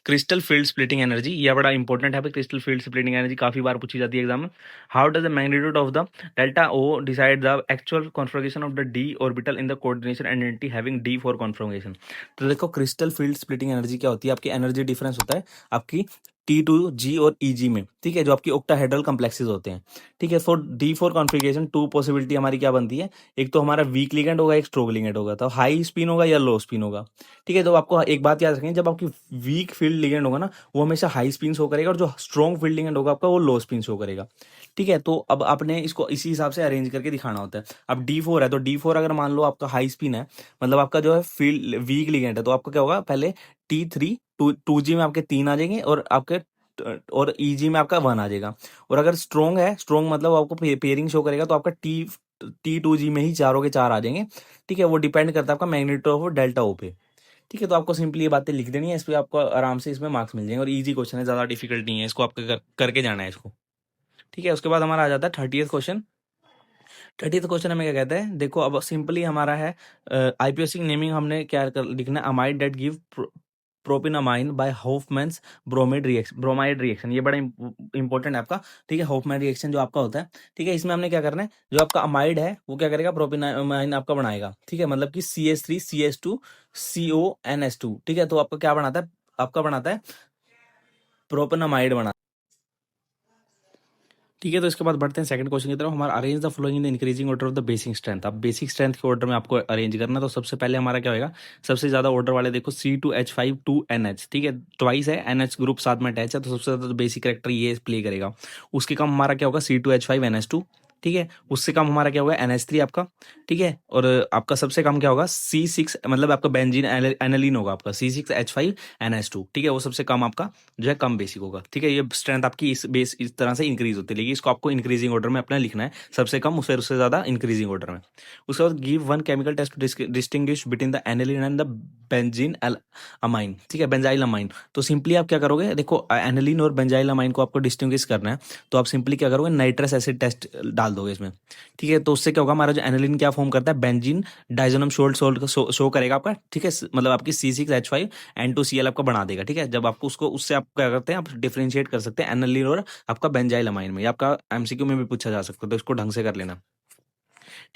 crystal field splitting energy, ये बड़ा इंपॉर्टेंट है। क्रिस्टल फील्ड स्प्लिटिंग एनर्जी काफी बार पूछी जाती है एग्जाम में। How does the magnitude of the delta O decide the actual configuration of the D orbital in the coordination energy having D4 configuration. तो देखो क्रिस्टल फील्ड स्प्लिटिंग एनर्जी क्या होती है, आपकी एनर्जी डिफरेंस होता है आपकी T2G और EG में। ठीक है, जो आपकी ऑक्टाहेड्रल कॉम्प्लेक्सेस होते हैं। ठीक है, फॉर D4 कॉन्फिगरेशन 2 पॉसिबिलिटी हमारी क्या बनती है, एक तो हमारा वीक लिगेंड होगा, एक स्ट्रॉन्ग लिगेंड होगा, तो हाई स्पिन होगा या लो स्पिन होगा। ठीक है, तो आपको एक बात याद रखें, जब आपकी वीक फील्ड लिगेंड होगा ना, वो हमेशा हाई स्पिन शो करेगा, और जो स्ट्रॉन्ग फील्ड लिगेंड होगा आपका, वो लो स्पिन शो करेगा। ठीक है, तो अब आपने इसको इसी हिसाब से अरेंज करके दिखाना होता है। अब D4 है, तो D4 अगर मान लो आपका हाई स्पिन है, मतलब आपका जो है फील्ड वीक लिगेंड है, तो आपका क्या होगा, पहले T3 2G में आपके 3 आ जाएंगे, और आपके और EG में आपका 1 आ जाएगा। और अगर स्ट्रॉन्ग है, स्ट्रॉन्ग मतलब आपको पेयरिंग शो करेगा, तो आपका T2G में ही चारों के चार आ जाएंगे। ठीक है, वो डिपेंड करता है आपका मैग्नीट्यूड ऑफ डेल्टा ओ पे। ठीक है, तो आपको सिंपली ये बातें लिख देनी है, इस पे आपको आराम से इसमें मार्क्स मिल जाएंगे, और इजी क्वेश्चन है, ज़्यादा डिफिकल्ट नहीं है, इसको आपको करके जाना है इसको। ठीक है, उसके बाद हमारा आ जाता है 30th क्वेश्चन। 30th क्वेश्चन हमें क्या कहता है, देखो अब सिंपली हमारा है IPSC नेमिंग हमने क्या लिखना है, amide that give propanamine by Hofmann's bromide reaction. ये बड़ा इंपॉर्टेंट है आपका। ठीक है, हॉफमैन रिएक्शन जो आपका होता है। ठीक है, इसमें हमने क्या करना है, जो आपका अमाइड है वो क्या करेगा, प्रोपिनामाइन आपका बनाएगा। ठीक है, मतलब कि CH3CH2CONS2। ठीक है, तो आपका क्या बनाता है, आपका बनाता है प्रोपिनामाइड बना। ठीक है, तो इसके बाद बढ़ते हैं सेकंड क्वेश्चन की तरफ। हमारा arrange the following in the increasing order of the basic strength. अब बेसिक स्ट्रेंथ के ऑर्डर में आपको अरेंज करना है, तो सबसे पहले हमारा क्या होगा, सबसे ज्यादा ऑर्डर वाले देखो C2H5 2NH। ठीक है, ट्वाइस है, NH ग्रुप साथ में अटैच है, तो सबसे ज्यादा बेसिक कैरेक्टर ये प्ले करेगा। उसके कम हमारा क्या होगा, C2H5NH2। ठीक है, उससे कम हमारा क्या होगा, NH3 आपका। ठीक है, और आपका सबसे कम क्या होगा, C6, मतलब आपका बेंजीन एनालिन होगा आपका C6H5NH2। ठीक है, वो सबसे कम आपका जो है कम बेसिक होगा। ठीक है, ये स्ट्रेंथ आपकी इस तरह से इंक्रीज होती है, इसको आपको इंक्रीजिंग ऑर्डर में अपना लिखना है, सबसे कम फिर उससे ज्यादा इंक्रीजिंग ऑर्डर में। उसके बाद give one chemical test to distinguish between the aniline and the benzene amine. ठीक है, बेंजाइल अमाइन। तो सिंपली आप क्या करोगे, देखो एनिलीन और बेंजाइल अमाइन को आपको डिस्टिंग्विश करना है, तो आप सिंपली क्या करोगे, नाइट्रस एसिड टेस्ट डाल दोगे इसमें। ठीक है, तो उससे क्या होगा, हमारा जो एनिलीन क्या फॉर्म करता है, बेंजीन डाइजोनम सोल्ट शो करेगा आपका। ठीक है, मतलब आपकी C6H5N2Cl आपका बना देगा। ठीक है, जब आपको उसको उससे आप क्या करते हैं, आप डिफरेंशिएट कर सकते हैं एनालिन और आपका बेंजाइल अमाइन में। आपका MCQ में भी पूछा जा सकता है, तो इसको ढंग से कर लेना।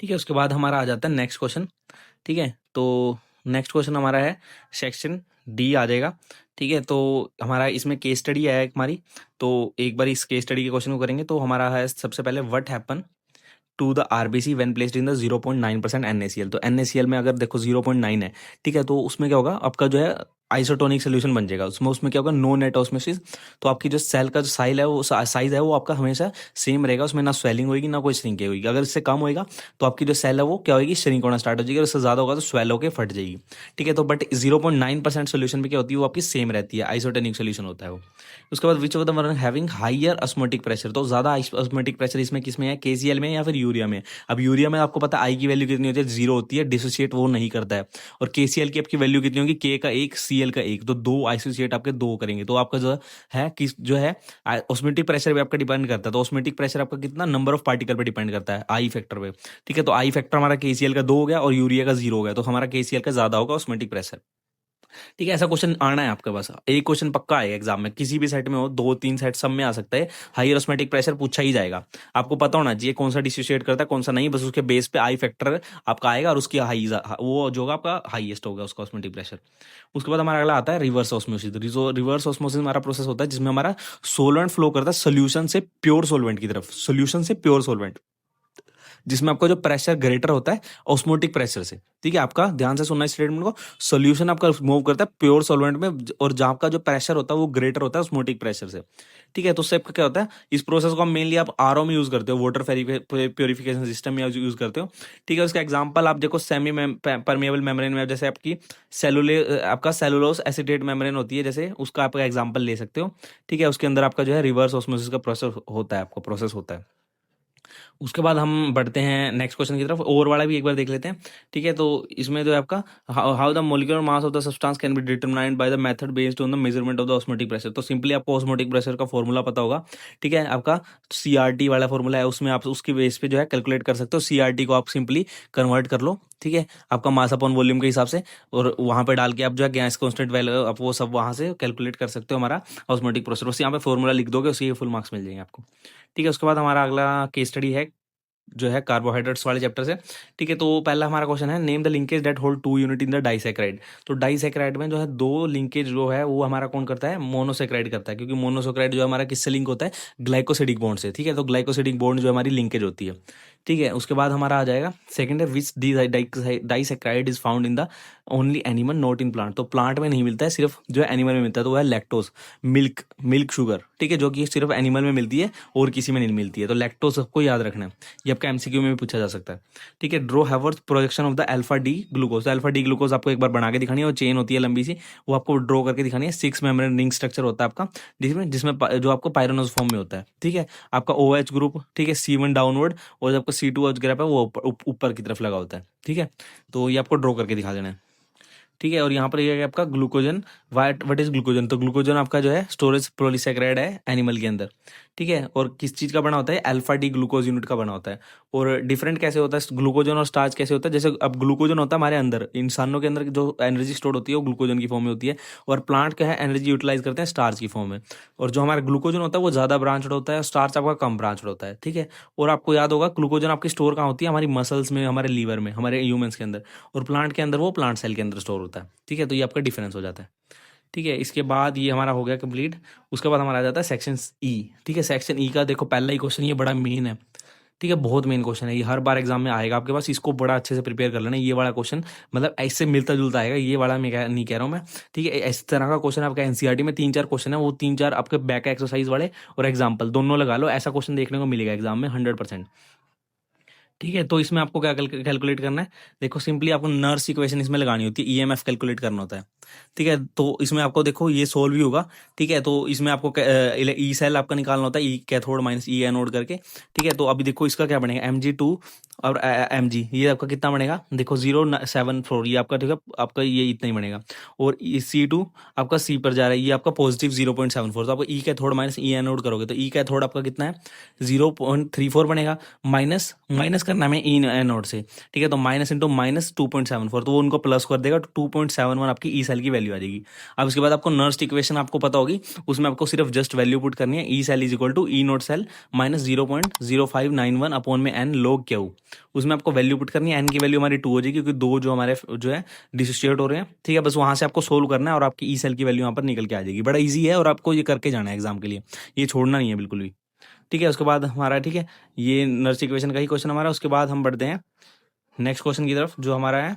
ठीक है, उसके बाद हमारा आ जाता है नेक्स्ट क्वेश्चन। ठीक है, तो नेक्स्ट क्वेश्चन हमारा है सेक्शन D आ जाएगा। ठीक है, तो हमारा इसमें केस स्टडी है एक हमारी, तो एक बार इस केस स्टडी के क्वेश्चन को करेंगे। तो हमारा है सबसे पहले, what happen to the RBC when placed in the 0.9% NaCl। तो NaCl में अगर देखो 0.9 है, ठीक है, तो उसमें क्या होगा, आपका जो है आइसोटोनिक सोल्यूशन बन जाएगा उसमें। उसमें क्या होगा, नो नेट ऑस्मोसिस। तो आपकी जो सेल का जो साइज है वो आपका हमेशा सेम रहेगा, उसमें ना स्वेलिंग होगी ना कोई श्रिंक होगी। अगर इससे कम होएगा तो आपकी जो सेल है वो क्या होगी, श्रिंक होना स्टार्ट हो जाएगी, और इससे ज़्यादा होगा तो स्वेल होकर फट जाएगी। ठीक है, तो बट 0.9% सोल्यूशन में क्या होती है, वो आपकी सेम रहती है, आइसोटोनिक सोल्यूशन होता है वो। उसके बाद which of the one having higher osmotic pressure, तो ज़्यादा ऑस्मोटिक प्रेशर इसमें किसमें है, KCl में या फिर यूरिया में। अब यूरिया में आपको पता है आई की वैल्यू कितनी होती है, 0 होती है, डिसोसिएट वो नहीं करता है। और KCl की आपकी वैल्यू कितनी होगी, K का 1 Cl का 1, तो 2 आइसोसिएट आपके 2 करेंगे। तो आपका जो है किस जो है ऑस्मोटिक प्रेशर पे आपका डिपेंड करता है। तो ऑस्मोटिक प्रेशर आपका कितना, नंबर ऑफ पार्टिकल पे डिपेंड करता है, आई फैक्टर पे। ठीक है, तो आई फैक्टर हमारा KCl का 2 हो गया और यूरिया का 0 हो गया, तो हमारा KCl का ज्यादा होगा ऑस्मोटिक प्रेशर। ठीक है, ऐसा क्वेश्चन आना है आपके पास, एक क्वेश्चन पक्का आएगा एग्जाम में, किसी भी सेट में हो, 2-3 सेट सब में आ सकता है। हाई ऑस्मोटिक प्रेशर पूछा ही जाएगा। आपको पता होना चाहिए कौन सा डिसोसिएट करता है कौन सा नहीं, बस उसके बेस पे आई फैक्टर आपका आएगा और उसकी हाई वो जो होगा आपका हाईएस्ट होगा उसका ऑस्मोटिक प्रेशर। उसके बाद हमारा अगला आता है रिवर्स ऑस्मोसिस। रिवर्स ऑस्मोसिस हमारा प्रोसेस होता है जिसमें हमारा सोलवेंट फ्लो करता है सोल्यूशन से प्योर सोलवेंट की तरफ, सोल्यूशन से प्योर सोलवेंट, जिसमें आपका जो प्रेशर ग्रेटर होता है ऑस्मोटिक प्रेशर से। ठीक है, आपका ध्यान से सुनना स्टेटमेंट को, सोल्यूशन आपका मूव करता है प्योर सॉल्वेंट में, और जहां का जो प्रेशर होता है वो ग्रेटर होता है ऑस्मोटिक प्रेशर से। ठीक है, तो उससे आपका क्या होता है, इस प्रोसेस को हम मेनली आप RO में यूज करते हो, वाटर प्योरिफिकेशन सिस्टम में यूज करते हो। ठीक है, उसका एग्जांपल आप देखो सेमी परमेबल मेम्ब्रेन में, जैसे आपकी आपका सेलुलोस एसिटेट मेम्ब्रेन होती है, जैसे उसका आप एग्जांपल ले सकते हो। ठीक है, उसके अंदर आपका जो है रिवर्स ऑस्मोसिस का प्रोसेस होता है, आपका प्रोसेस होता है। उसके बाद हम बढ़ते हैं नेक्स्ट क्वेश्चन की तरफ, और वाला भी एक बार देख लेते हैं। ठीक है, तो इसमें जो है आपका how the molecular mass of the substance can be determined by the method based on the measurement of the osmotic pressure. तो सिंपली आपको ऑस्मोटिक प्रेशर का फॉर्मूला पता होगा। ठीक है, आपका CRT वाला फॉर्मूला है, उसमें आप उसकी बेस पे जो है कैलकुलेट कर सकते हो। CRT को आप सिंपली कन्वर्ट कर लो, ठीक है, आपका मास अपॉन वॉल्यूम के हिसाब से, और वहां पे डाल के आप जो है गैस कॉन्स्टेंट वैल्यू आप वो सब वहां से कैलकुलेट कर सकते हो हमारा ऑस्मोटिक प्रेशर। उस यहाँ पे फॉर्मूला लिख दोगे, उससे फुल मार्क्स मिल जाएंगे आपको। ठीक है, उसके बाद हमारा अगला केस स्टडी है जो है कार्बोहाइड्रेट्स वाले चैप्टर से। ठीक है, तो पहला हमारा क्वेश्चन है, name the linkage that hold 2 unit in the disaccharide. तो डाइसैक्राइड में जो है 2 लिंकेज जो है वो हमारा कौन करता है, मोनोसैक्राइड करता है, क्योंकि मोनोसैक्राइड जो हमारा किससे लिंक होता है, ग्लाइकोसिडिक बॉन्ड से। ठीक है, तो ग्लाइकोसिडिक बॉन्ड जो हमारी लिंकेज होती है। ठीक है, उसके बाद हमारा आ जाएगा सेकंड है, which disaccharide is found in the only animal not in plant. तो प्लांट में नहीं मिलता है, सिर्फ जो है एनिमल में मिलता है, तो वो है लैक्टोज, मिल्क मिल्क शुगर। ठीक है, जो कि सिर्फ एनिमल में मिलती है और किसी में नहीं मिलती है, तो लैक्टोज सबको याद रखना है, ये आपका MCQ में भी पूछा जा सकता है। ठीक है, draw Haworth projection of the alpha D glucose. तो अल्फा डी ग्लूकोज आपको एक बार बना के दिखानी है, वो चेन होती है लंबी सी, वो आपको ड्रॉ करके दिखानी है। 6 मेम्ब्रेन रिंग स्ट्रक्चर होता है आपका, जिसमें जिसमें जो आपको पायरोनोज फॉर्म में होता है। ठीक है, आपका OH ग्रुप, ठीक है, C1 डाउनवर्ड, और जो आपका C2H ग्रुप है वो ऊपर की तरफ लगा होता है। ठीक है, तो ये आपको ड्रॉ करके दिखा देना है। ठीक है, और यहाँ पर ये है आपका ग्लूकोजन। व्हाट इज ग्लूकोजन, तो ग्लूकोजन आपका जो है स्टोरेज पॉलीसैकेराइड है एनिमल के अंदर। ठीक है, और किस चीज का बना होता है, अल्फा डी ग्लूकोज यूनिट का बना होता है। और डिफरेंट कैसे होता है ग्लूकोजन और स्टार्च कैसे होता है, जैसे अब ग्लूकोजन होता है हमारे अंदर, इंसानों के अंदर जो एनर्जी स्टोर होती है वो ग्लूकोजन की फॉर्म में होती है, और प्लांट क्या है एनर्जी यूटिलाइज करते हैं स्टार्च की फॉर्म में। और जो हमारा ग्लूकोजन होता है वो ज्यादा ब्रांचड होता है, स्टार्च आपका कम ब्रांचड होता है। ठीक है, और आपको याद होगा ग्लूकोजन आपकी स्टोर कहाँ होती है, हमारी मसल्स में, हमारे लीवर में, हमारे ह्यूमंस के अंदर, और प्लांट के अंदर वो प्लांट सेल के अंदर स्टोर होता है। ठीक है, तो ये आपका डिफरेंस हो जाता है। ठीक है, इसके बाद ये हमारा हो गया कंप्लीट। उसके बाद हमारा आ जाता है सेक्शन E। ठीक है, सेक्शन E का देखो पहला ही क्वेश्चन ये बड़ा मेन है। ठीक है, बहुत मेन क्वेश्चन है ये, हर बार एग्जाम में आएगा आपके पास, इसको बड़ा अच्छे से प्रिपेयर कर लेना। ये वाला क्वेश्चन मतलब ऐसे मिलता जुलता आएगा, ये वाला मैं नहीं कह रहा हूँ मैं। ठीक है, इस तरह का क्वेश्चन आपका NCERT में 3-4 क्वेश्चन है, वो 3-4 आपके बैक एक्सरसाइज वाले और एग्जाम्पल दोनों लगा लो, ऐसा क्वेश्चन देखने को मिलेगा एग्जाम में 100%। ठीक है, तो इसमें आपको क्या कैलकुलेट करना है, देखो सिंपली आपको नर्स इक्वेशन इसमें लगानी होती है, EMF कैलकुलेट करना होता है। ठीक है, तो इसमें आपको देखो ये सोल्व भी होगा। ठीक है, तो इसमें आपको ई सेल आपका निकालना होता है, ई कैथोड माइनस ई एनोड करके। ठीक है, तो अभी देखो इसका क्या बनेगा, Mg2 और Mg, ये आपका कितना बनेगा, देखो 074, ये आपका ठीक है, आपका ये इतना ही बनेगा। और C2 आपका C पर जा रहा है, ये आपका पॉजिटिव 0.74, तो आपको ई कैथोड माइनस ई एनोड करोगे तो ई कैथोड आपका कितना है 0.34 बनेगा, माइनस माइनस करना है ई एनोड से। ठीक है, तो माइनस इंटू माइनस 2.74, तो वो उनको प्लस कर देगा, तो 2.71 आपकी ई सेल की वैल्यू आ जाएगी। अब इसके बाद आपको नर्स्ट इक्वेशन आपको पता होगी, उसमें आपको सिर्फ जस्ट वैल्यू पुट करनी है, E cell is equal to E naught cell minus 0.0591 upon में एन log क्यू। उसमें आपको वैल्यू पुट करनी है, एन की वैल्यू हमारी 2 हो जाएगी, क्योंकि दो जो हमारे जो है डिसोसिएट हो रहे हैं। ठीक है, बस वहां से आपको सोल्व करना है और आपकी ई सेल की वैल्यू यहाँ पर निकल के आ जाएगी। बड़ा ईजी है और आपको ये करके जाना है एग्जाम के लिए, ये छोड़ना नहीं है बिल्कुल भी। ठीक है, उसके बाद हमारा ठीक है, ये नर्स इक्वेशन का ही क्वेश्चन हमारा। उसके बाद हम बढ़ते हैं नेक्स्ट क्वेश्चन की तरफ, जो हमारा है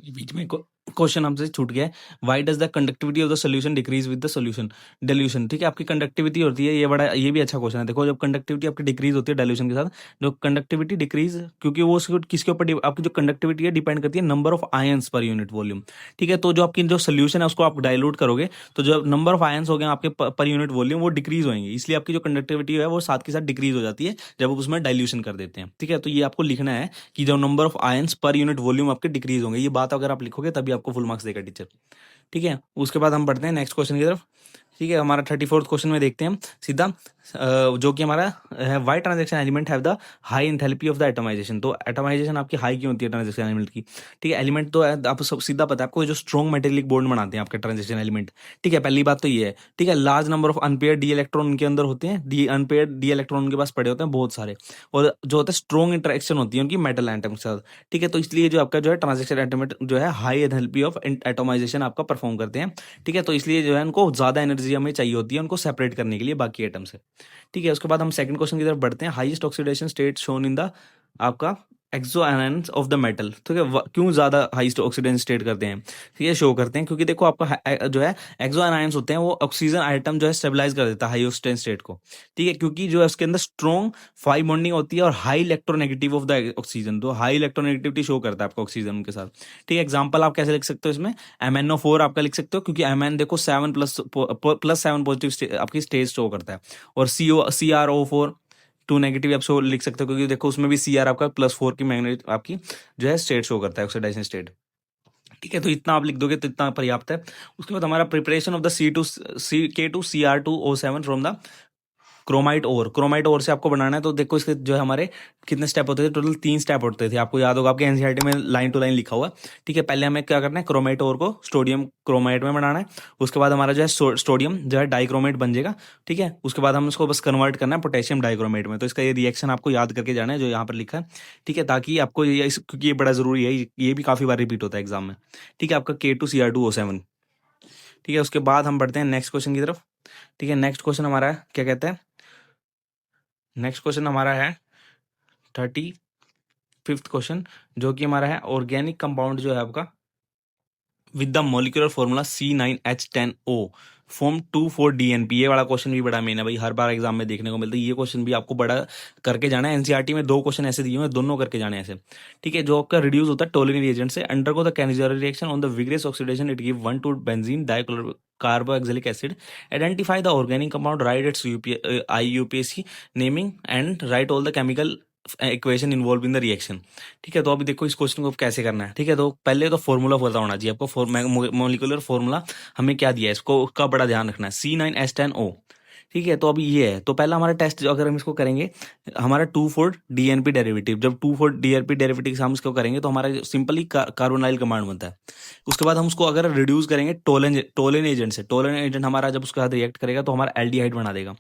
बीच में क्वेश्चन हमसे छूट गया है। Why does the conductivity of the solution decrease with the solution dilution. ठीक है, आपकी कंडक्टिविटी होती है, ये भी अच्छा क्वेश्चन है। देखो जब कंडक्टिविटी आपकी डिक्रीज होती है डाइल्यूशन के साथ, जो कंडक्टिविटी डिक्रीज, क्योंकि वो किसके ऊपर आपकी जो कंडक्टिविटी है डिपेंड करती है number of ions per unit volume. ठीक है, तो जो आपकी जो सोल्यूशन है उसको आप डाइल्यूट करोगे तो जो नंबर ऑफ आयंस हो गए आपके पर यूनिट वॉल्यूम वो डिक्रीज होंगे, इसलिए आपकी जो कंडक्टिविटी है वो साथ के साथ डिक्रीज हो जाती है जब आप उसमें डाइल्यूशन कर देते हैं। ठीक है, तो ये आपको लिखना है कि जो number of ions per unit volume आपके डिक्रीज होंगे, ये बात अगर आप लिखोगे तभी आपको फुल मार्क्स देगा टीचर। ठीक है, उसके बाद हम बढ़ते हैं नेक्स्ट क्वेश्चन की तरफ। ठीक है, हमारा 34th क्वेश्चन में देखते हैं हम सीधा, जो कि हमारा है why transition element have the high enthalpy of the atomization. तो एटमाइजेशन आपकी हाई क्यों होती है ट्रांजेक्शन एलिमेंट की? ठीक है, एलिमेंट तो आप सब सीधा पता है आपको, जो स्ट्रॉन्ग मेटेलिक बॉन्ड बनाते हैं आपके ट्रांजेक्शन एलिमेंट। ठीक है, पहली बात तो ये है। ठीक है, large number of unpaired D electron उनके अंदर होते हैं, डी अनपेयर्ड डी इलेक्ट्रॉन उनके पास पड़े होते हैं बहुत सारे, और जो होता है स्ट्रॉन्ग इंटरेक्शन होती है उनकी मेटल एटम के साथ। ठीक है, तो इसलिए जो आपका जो है ट्रांजेक्शन एटम जो है हाई एंथैल्पी ऑफ एटमाइजेशन आपका परफॉर्म करते हैं। ठीक है, तो इसलिए जो है उनको ज्यादा एनर्जी हमें चाहिए होती है उनको सेपरेट करने के लिए बाकी एटम से। ठीक है, उसके बाद हम सेकंड क्वेश्चन की तरफ बढ़ते हैं। Highest oxidation state shown in the आपका एक्सो आयंस ऑफ द मेटल। ठीक है, क्यों ज्यादा हाईएस्ट ऑक्सीडेशन स्टेट करते हैं, ये शो करते हैं क्योंकि देखो आपका जो है एक्सो आयंस होते हैं वो ऑक्सीजन आइटम जो है स्टेबलाइज कर देता है हाई ऑक्सीडेशन स्टेट को। ठीक है, क्योंकि जो है उसके अंदर स्ट्रॉन्ग फाइव बॉन्डिंग होती है और high electronegative of the oxygen, तो हाई इलेक्ट्रोनेगेटिविटी शो करता है आपका ऑक्सीजन के साथ। ठीक है, एग्जाम्पल आप कैसे लिख सकते हो इसमें, MnO4 आपका लिख सकते हो, क्योंकि Mn देखो 7+7 पॉजिटिव आपकी स्टेज शो करता है, और CrO4 टू नेगेटिव आप शो लिख सकते हो, क्योंकि देखो उसमें भी Cr आपका +4 की मैग्नेट आपकी जो है स्टेट शो करता है, ऑक्सीडाइजेशन स्टेट। ठीक है, तो इतना आप लिख दोगे तो इतना पर्याप्त है। उसके बाद हमारा preparation of the K2Cr2O7 from the chromite ore से आपको बनाना है। तो देखो इसके जो है हमारे कितने स्टेप होते थे, टोटल 3 स्टेप होते थे, आपको याद होगा आपके एनसीईआरटी में लाइन टू लाइन लिखा हुआ। ठीक है, पहले हमें क्या करना है, क्रोमाइट ओर को सोडियम क्रोमाइट में बनाना है। उसके बाद हमारा जो है सोडियम जो है डाइक्रोमेट बन जाएगा। ठीक है, उसके बाद हम उसको बस कन्वर्ट करना है पोटेशियम डाइक्रोमेट में। तो इसका ये रिएक्शन आपको याद करके जाना है जो यहाँ पर लिखा है। ठीक है, ताकि आपको ये क्योंकि ये बड़ा जरूरी है, ये भी काफी बार रिपीट होता है एग्जाम में। ठीक है, आपका K2Cr2O7। ठीक है, उसके बाद हम बढ़ते हैं नेक्स्ट क्वेश्चन की तरफ। ठीक है, नेक्स्ट क्वेश्चन हमारा है, क्या कहते हैं, नेक्स्ट क्वेश्चन हमारा है 35th क्वेश्चन, जो कि हमारा है ऑर्गेनिक कंपाउंड जो है आपका with the molecular formula C9H10O form 2,4-DNP। ये वाला क्वेश्चन भी बड़ा मेन है भाई, हर बार एग्जाम में देखने को मिलता है। ये क्वेश्चन भी आपको बड़ा करके जाना है। एनसीईआरटी में 2 क्वेश्चन ऐसे दिए हुए हैं, दोनों करके जाने ऐसे। ठीक है, जो आपका रिड्यूस होता है टोलिन रिएजेंट से, undergo the कैनिजर reaction on the vigorous oxidation it give 1 to benzene carboxylic acid. Identify the organic compound, right it's IUPAC naming and right all the chemical equation involve in the reaction. ठीक है, तो अभी देखो इस क्वेश्चन को कैसे करना है। ठीक है, तो पहले तो फॉर्मूला पता होना चाहिए आपको, मोलिकुलर फॉर्मूला हमें क्या दिया है, इसको उसका बड़ा ध्यान रखना है, C9H10O। ठीक है, तो अभी ये है, तो पहला हमारा टेस्ट अगर हम इसको करेंगे, हमारा 2,4-DNP डेरिवेटिव, जब 2,4-DNP डेरिवेटिव हम इसको करेंगे तो हमारा सिंपली कार्बोनाइल कमांड बनता है। उसके बाद हम उसको अगर रिड्यूस करेंगे टोलेन एजेंट से, टोलेन एजेंट हमारा जब उसके साथ रिएक्ट करेगा तो हमारा एल्डिहाइड बना देगा।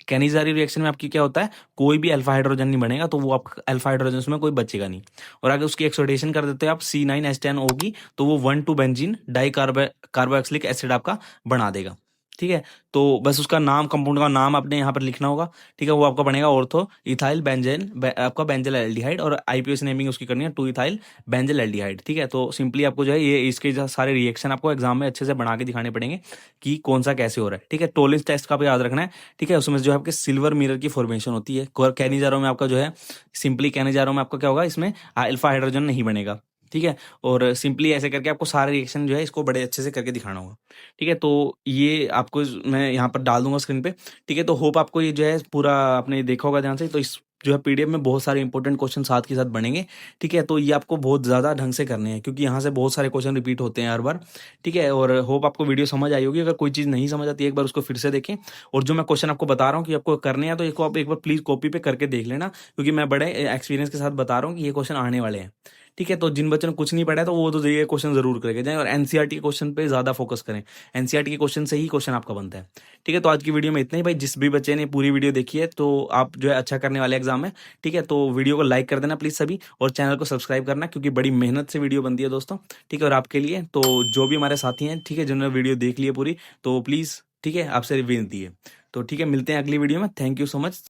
कैनिजारी रिएक्शन में आपकी क्या होता है, कोई भी अल्फा हाइड्रोजन नहीं बनेगा, तो वो आपका अल्फा हाइड्रोजन उसमें कोई बचेगा नहीं। और अगर उसकी एक्सोडेशन कर देते हैं आप C9H10O की, तो वो 1 to बेंजीन कार्बोक्सिलिक एसिड आपका बना देगा। ठीक है, तो बस उसका नाम, कंपाउंड का नाम आपने यहाँ पर लिखना होगा। ठीक है, वो आपका बनेगा ऑर्थो इथाइल बेंजेन आपका बेंजल एल्डिहाइड, और IUPAC नेमिंग उसकी करनी है 2 इथाइल बेंजल एल्डिहाइड। ठीक है, तो सिंपली आपको जो है ये इसके जो सारे रिएक्शन आपको एग्जाम में अच्छे से बना के दिखाने पड़ेंगे कि कौन सा कैसे हो रहा है। ठीक है, टोलेंस टेस्ट का भी याद रखना है। ठीक है, उसमें जो है आपके सिल्वर मिरर की फॉर्मेशन होती है। कैनिजारो में आपका जो है, सिंपली कैनिजारो में आपका क्या होगा, इसमें अल्फा हाइड्रोजन नहीं बनेगा। ठीक है, और सिंपली ऐसे करके आपको सारे रिएक्शन जो है इसको बड़े अच्छे से करके दिखाना होगा। ठीक है, तो ये आपको मैं यहाँ पर डाल दूंगा स्क्रीन पे। ठीक है, तो होप आपको ये जो है पूरा आपने देखा होगा ध्यान से। तो इस जो है PDF में बहुत सारे इंपॉर्टेंट क्वेश्चन साथ के साथ बनेंगे। ठीक है, तो ये आपको बहुत ज़्यादा ढंग से करने हैं, क्योंकि यहाँ से बहुत सारे क्वेश्चन रिपीट होते हैं हर बार। ठीक है, और होप आपको वीडियो समझ आई होगी। अगर कोई चीज़ नहीं समझ आती है एक बार उसको फिर से देखें, और जो मैं क्वेश्चन आपको बता रहा हूँ कि आपको करने हैं, तो इसको आप एक बार प्लीज़ कॉपी पे करके देख लेना, क्योंकि मैं बड़े एक्सपीरियंस के साथ बता रहा हूँ कि ये क्वेश्चन आने वाले हैं। ठीक है, तो जिन बच्चों ने कुछ नहीं पढ़ा है तो वो तो ये क्वेश्चन जरूर करके जाएं, और एनसीईआरटी के क्वेश्चन पे ज्यादा फोकस करें। एनसीईआरटी के क्वेश्चन से ही क्वेश्चन आपका बनता है। ठीक है, तो आज की वीडियो में इतना ही भाई। जिस भी बच्चे ने पूरी वीडियो देखी है तो आप जो है अच्छा करने वाले एग्जाम में। ठीक है, तो वीडियो को लाइक कर देना प्लीज सभी, और चैनल को सब्सक्राइब करना, क्योंकि बड़ी मेहनत से वीडियो बनती है दोस्तों। ठीक है, और आपके लिए तो जो भी हमारे साथी हैं, ठीक है, जिन्होंने वीडियो देख ली है पूरी, तो प्लीज ठीक है आपसे विनती है। तो ठीक है, मिलते हैं अगली वीडियो में। Thank you so much.